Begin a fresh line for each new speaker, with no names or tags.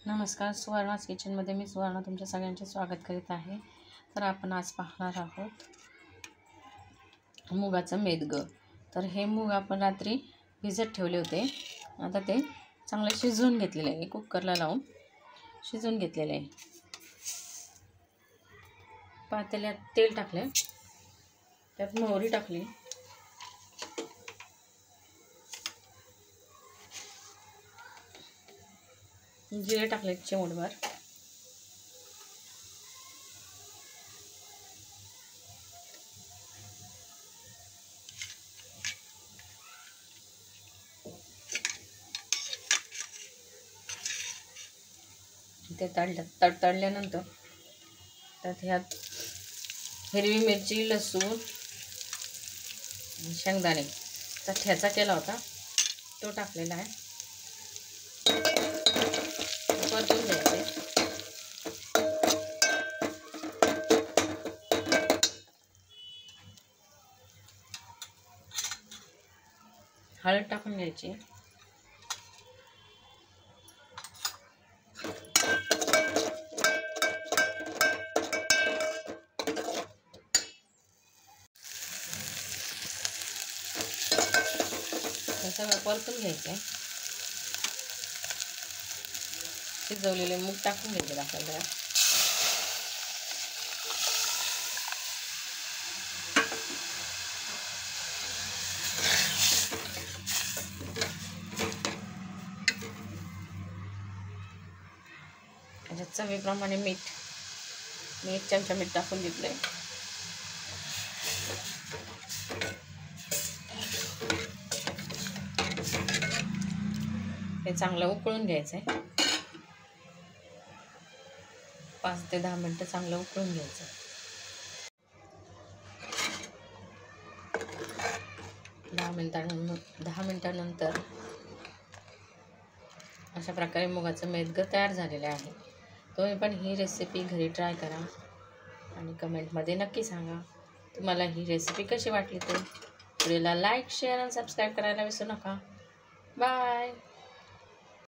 नमस्कार, सुवर्णाज किचनमध्ये मी सुवर्णा तुमच्या सगळ्यांचे स्वागत करीत आहे। तर आपण आज पाहणार आहोत मुगाचं मेदगं। तर हे मूग आपण रात्री भिजत ठेवले होते, आता ते चांगले शिजवून घेतलेले आहे, कुकरला लावून शिजवून घेतलेले आहे। पातेल्यात तेल टाकले, त्यात मोहरी टाकली, जिरे टाकले चिमूटभर, ते तडतडल्यानंतर त्यात ह्यात हिरवी मिरची, लसूण, शेंगदाणेचा ठेचा केला होता तो टाकलेला आहे। परतून घ्यायचे। हळद टाकून घ्यायची, सगळं परतून घ्यायचं। शिजवलेले मूग टाकून घ्यायचे आपल्याला। त्याच्यात चवीप्रमाणे मी 1 चमचा मीठ टाकून घेतलंय। हे चांगलं उकळून घ्यायचंय, 5 ते 10 मिनिटं चांगलं उकळून घ्यायचं। 10 मिनिटानंतर अशा प्रकारे मुगाचं मेदगं तयार झालेलं आहे। तुम्ही पण ही रेसिपी घरी ट्राय करा आणि कमेंटमध्ये नक्की सांगा तुम्हाला ही रेसिपी कशी वाटली। तर व्हिडिओला लाईक, शेअर आणि सबस्क्राईब करायला विसरू नका। बाय।